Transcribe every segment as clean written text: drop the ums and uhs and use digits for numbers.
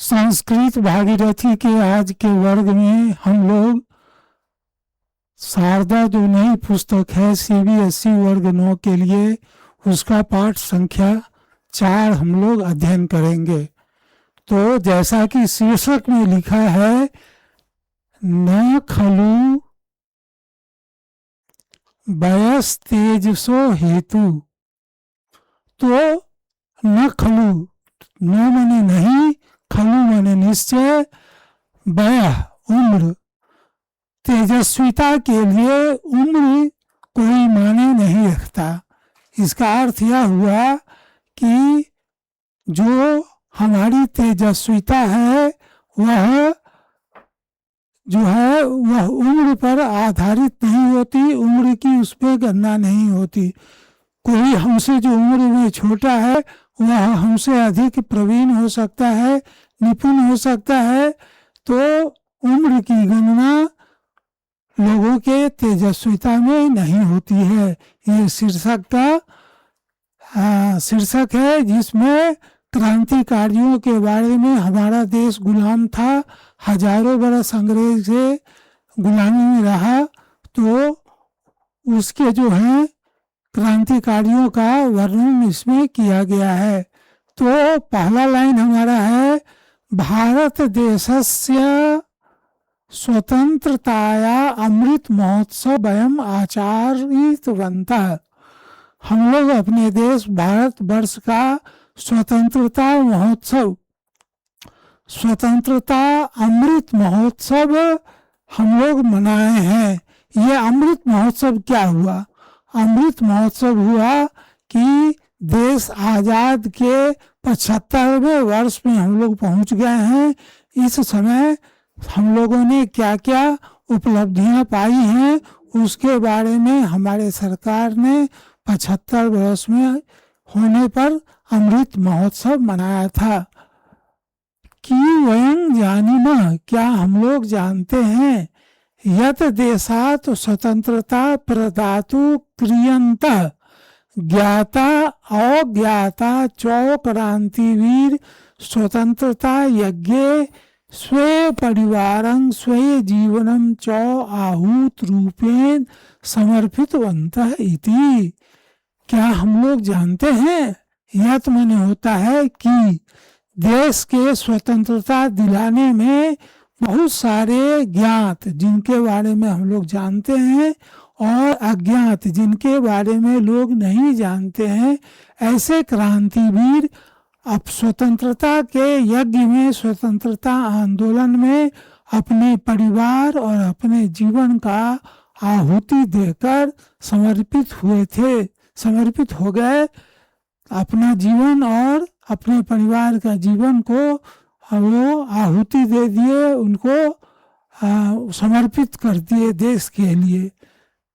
संस्कृत भागीरथी के आज के वर्ग में हम लोग शारदा जो नई पुस्तक है सीबीएसई वर्ग 9 के लिए उसका पाठ संख्या 4 हम लोग अध्ययन करेंगे। तो जैसा कि शीर्षक में लिखा है न खलु वयस तेजसो हेतु, तो न खलु, न माने नहीं, खलु माने निश्चय, वय उम्र, तेजस्विता के लिए उम्र कोई माने नहीं रखता। इसका अर्थ यह हुआ कि जो हमारी तेजस्विता है वह जो है वह उम्र पर आधारित नहीं होती, उम्र की उसमें गणना नहीं होती। कोई हमसे जो उम्र में छोटा है वह हमसे अधिक प्रवीण हो सकता है, निपुण हो सकता है, तो उम्र की गणना लोगों के तेजस्विता में नहीं होती है। ये शीर्षक का शीर्षक है जिसमें क्रांतिकारियों के बारे में हमारा देश गुलाम था, हजारों बरस अंग्रेज से गुलामी में रहा, तो उसके जो है क्रांतिकारियों का वर्णन इसमें किया गया है। तो पहला लाइन हमारा है भारत देशस्य स्वतंत्रताया अमृत महोत्सव वयम आचरितवन्तः। हम लोग अपने देश भारत वर्ष का स्वतंत्रता महोत्सव, स्वतंत्रता अमृत महोत्सव हम लोग मनाए हैं। ये अमृत महोत्सव क्या हुआ? अमृत महोत्सव हुआ कि देश आज़ाद के 75वें वर्ष में हम लोग पहुंच गए हैं। इस समय हम लोगों ने क्या क्या उपलब्धियां पाई हैं उसके बारे में हमारे सरकार ने 75 वर्ष में होने पर अमृत महोत्सव मनाया था। कि वयं जानीमः, क्या हम लोग जानते हैं, यत देशात स्वतंत्रता प्रदातु क्रियन्तः ज्ञाता अज्ञाता चौ क्रांतिवीर स्वतंत्रता यज्ञ स्वे परिवारं स्वे जीवनम चौ आहूत रूपेण समर्पितवन्तः इति। क्या हम लोग जानते हैं, यत माने होता है कि देश के स्वतंत्रता दिलाने में बहुत सारे ज्ञात जिनके बारे में हम लोग जानते हैं और अज्ञात जिनके बारे में लोग नहीं जानते हैं, ऐसे क्रांतिवीर अब स्वतंत्रता के यज्ञ में, स्वतंत्रता आंदोलन में अपने परिवार और अपने जीवन का आहुति देकर समर्पित हुए थे, समर्पित हो गए। अपना जीवन और अपने परिवार का जीवन को वो आहुति दे दिए, उनको समर्पित कर दिए देश के लिए।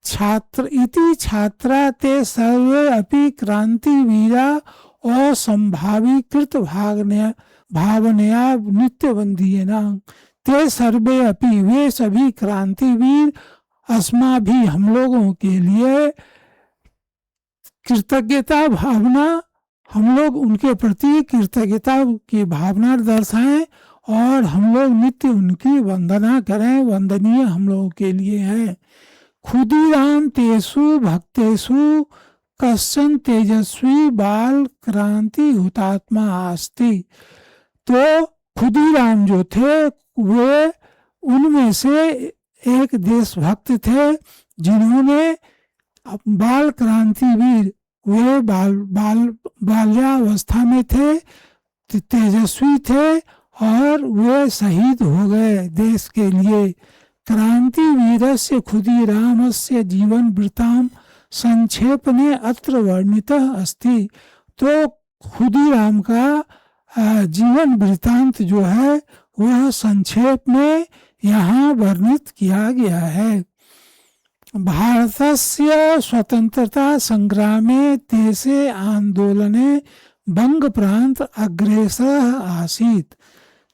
छात्र इति छात्रा ते सर्वे अपि क्रांतिवीरा असंभावीकृत भावनया नित्यबंधीयेन ते सर्वे अपि, वे सभी क्रांतिवीर अस्माभि हम लोगों के लिए कृतज्ञता भावना, हम लोग उनके प्रति कृतज्ञता की भावना दर्शाएं और हम लोग नित्य उनकी वंदना करें, वंदनीय हम लोगों के लिए है। खुदीराम तेसु भक्तेषु कश्चन तेजस्वी बाल क्रांति हुतात्मा आस्ति। तो खुदीराम जो थे वे उनमें से एक देशभक्त थे जिन्होंने बाल क्रांतिवीर, वे बाल्यावस्था में थे, तेजस्वी थे और वे शहीद हो गए देश के लिए। क्रांतिवीरस्य खुदीरामस्य जीवन वृत्तां संक्षेपने अत्र वर्णितः अस्ति। तो खुदीराम का जीवन वृत्तांत जो है वह संक्षेप में यहाँ वर्णित किया गया है। भारतस्य स्वतंत्रता संग्रामे देशे आंदोलने बंग प्रांत अग्रेसर आसीत।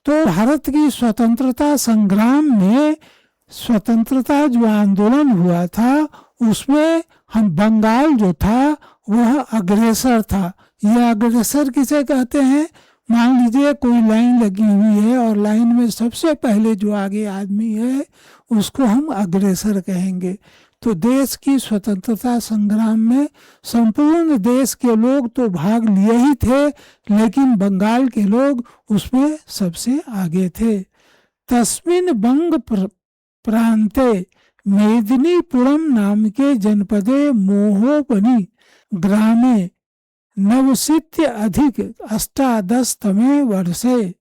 तो भारत की स्वतंत्रता संग्राम में स्वतंत्रता जो आंदोलन हुआ था उसमें हम बंगाल जो था वह अग्रेसर था। यह अग्रेसर किसे कहते हैं? मान लीजिए कोई लाइन लगी हुई है और लाइन में सबसे पहले जो आगे आदमी है उसको हम अग्रेसर कहेंगे। तो देश की स्वतंत्रता संग्राम में संपूर्ण देश के लोग तो भाग लिए ही थे, लेकिन बंगाल के लोग उसमें सबसे आगे थे। तस्मिन् बंग प्रांते मेदिनीपुरम नाम के जनपदे मोहोपनी ग्रामे नवशीत्य अधिक अष्टादशतमे वर्षे।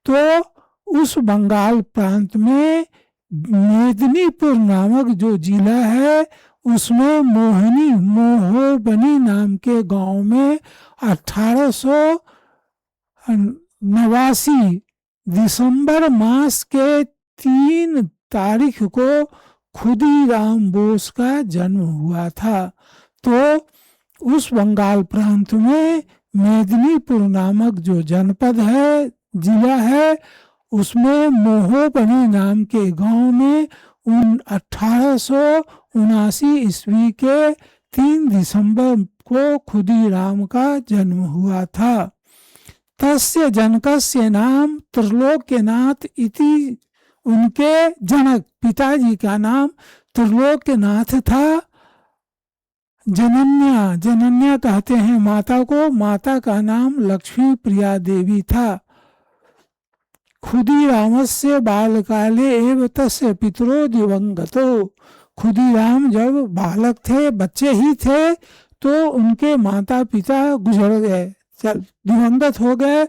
तो उस बंगाल प्रांत में मेदिनीपुर नामक जो जिला है उसमें मोहोपनी नाम के गांव में 1889 दिसंबर मास के 3 तारीख को खुदीराम बोस का जन्म हुआ था। तो उस बंगाल प्रांत में मेदिनीपुर नामक जो जनपद है, जिला है, उसमें मोहोपनी नाम के गांव में 1879 ईस्वी के 3 दिसंबर को खुदीराम का जन्म हुआ था। तस्य जनकस्य नाम त्रिलोक्यनाथ इति, उनके जनक पिताजी का नाम त्रिलोक्यनाथ था। जनन्या कहते हैं माता को, माता का नाम लक्ष्मी प्रिया देवी था। खुदीरामस्य बालकाले एव तस्य पितरो दिवंगतो। खुदीराम जब बालक थे, बच्चे ही थे, तो उनके माता पिता गुजर गए, दिवंगत हो गए।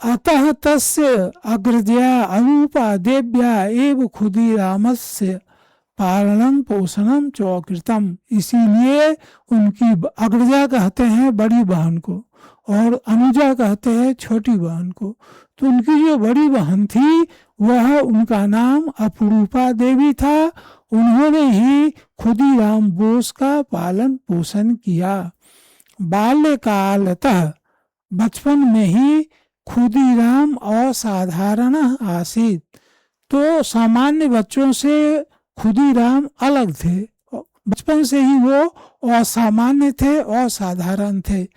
अतः तस्य अग्रजया अरूपा देव्या एव खुदीरामस्य पालनम पोषणम चौकृतम। इसीलिए उनकी अग्रजा कहते हैं बड़ी बहन को और अनुजा कहते हैं छोटी बहन को। तो उनकी जो बड़ी बहन थी वह, उनका नाम अपरूपा देवी था। उन्होंने ही खुदीराम बोस का पालन पोषण किया। बाल्यकालतः, बचपन में ही खुदीराम असाधारण आसीत। तो सामान्य बच्चों से खुदीराम अलग थे, बचपन से ही वो असामान्य थे, असाधारण थे।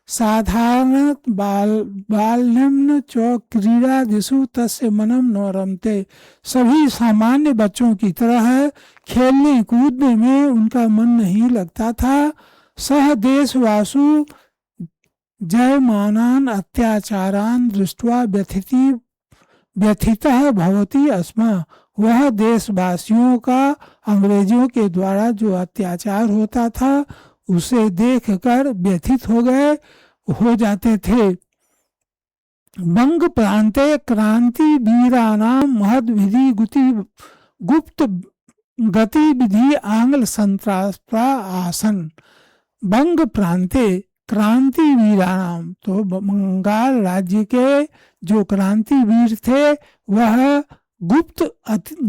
साधारण बाल्यम च क्रीड़ा दिशु तस्य मनम न रमते। सभी सामान्य बच्चों की तरह खेलने कूदने में उनका मन नहीं लगता था। सह देशवासु जयमानान अत्याचारान दृष्ट्वा व्यथितः भवति अस्मा। वह देशवासियों का अंग्रेजों के द्वारा जो अत्याचार होता था उसे देखकर व्यथित हो जाते थे। बंग प्रांते क्रांति वीरानाम महद विधि गुप्त गतिविधि आंग्ल संत्रास्त्रा आसन। बंग प्रांते क्रांति वीरानाम, तो बंगाल राज्य के जो क्रांतिवीर थे वह गुप्त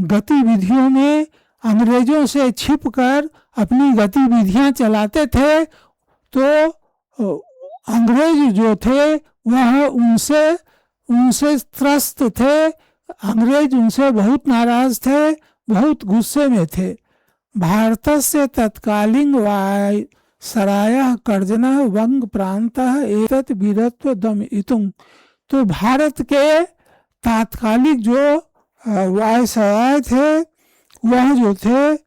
गतिविधियों में अंग्रेजों से छिपकर अपनी गतिविधियां चलाते थे। तो अंग्रेज जो थे वह उनसे त्रस्त थे। अंग्रेज उनसे बहुत नाराज थे, बहुत गुस्से में थे। भारत से तत्कालीन वायसराय कर्जन वंग प्रांत एतत् वीरत्व दम इतुं। तो भारत के तात्कालिक जो वायसराय थे वह जो थे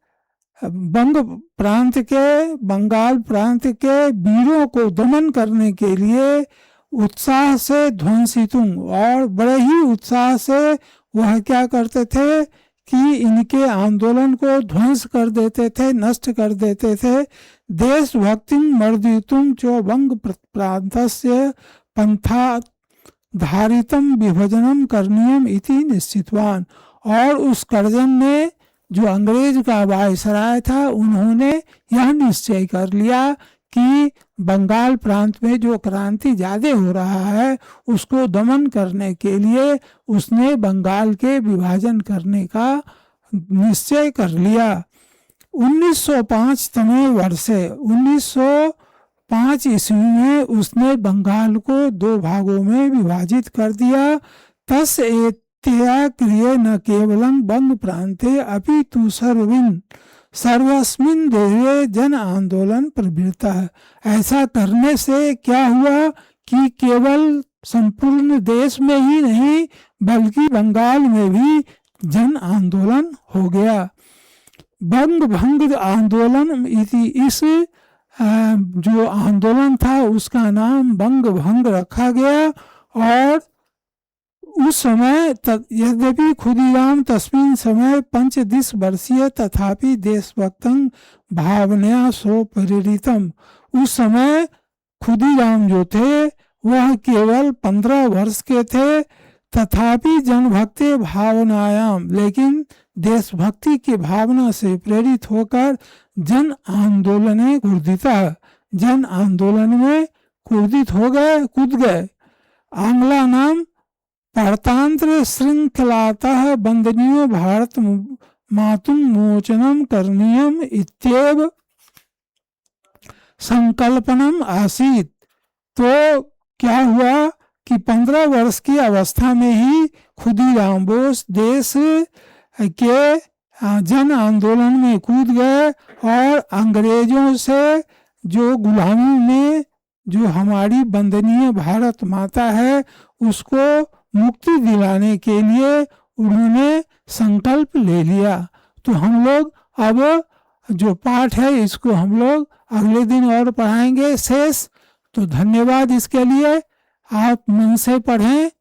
बंगाल प्रांत के वीरों को दमन करने के लिए उत्साह से ध्वंसितुं, और बड़े ही उत्साह से वह क्या करते थे कि इनके आंदोलन को ध्वंस कर देते थे, नष्ट कर देते थे। देशभक्ति मर्दितुं चो बंग प्रांतस्य पंथा धारितम विभजनम करणीयम इति निश्चितवान। और उस कर्जन ने, जो अंग्रेज का वायसराय था, उन्होंने यह निश्चय कर लिया कि बंगाल प्रांत में जो क्रांति ज्यादा हो रहा है उसको दमन करने के लिए उसने बंगाल के विभाजन करने का निश्चय कर लिया। 1905 तमे वर्षे 1905 ईस्वी में उसने बंगाल को 2 भागों में विभाजित कर दिया। तस् एत्या क्रिय न केवलं बंग प्रांते अपितु सर्वस्मिन् देशे जन आंदोलन प्रवृत्त है। ऐसा करने से क्या हुआ कि केवल संपूर्ण देश में ही नहीं बल्कि बंगाल में भी जन आंदोलन हो गया। बंग भंग आंदोलन इस जो आंदोलन था उसका नाम बंग भंग रखा गया। और उस समय यद्यपि खुदीराम तस्मिन् समय 25 वर्षीय तथापि देशभक्तं भावनया सो प्रेरितम। उस समय खुदीराम जो थे वह केवल 15 वर्ष के थे, तथापि जनभक्ति भावनायाम, लेकिन देशभक्ति की भावना से प्रेरित होकर जन आंदोलन जन आंदोलन में कूद गए। आंग्ला नाम परतंत्र श्रृंखलातः बंदनीयो भारत मातुम मोचनम करणीयम इत्येव संकल्पनम आसीत। तो क्या हुआ कि 15 वर्ष की अवस्था में ही खुदीराम बोस देश के जन आंदोलन में कूद गए और अंग्रेजों से जो गुलामी में जो हमारी वंदनीय भारत माता है उसको मुक्ति दिलाने के लिए उन्होंने संकल्प ले लिया। तो हम लोग अब जो पाठ है इसको हम लोग अगले दिन और पढ़ाएंगे शेष। तो धन्यवाद इसके लिए, आप मन से पढ़ें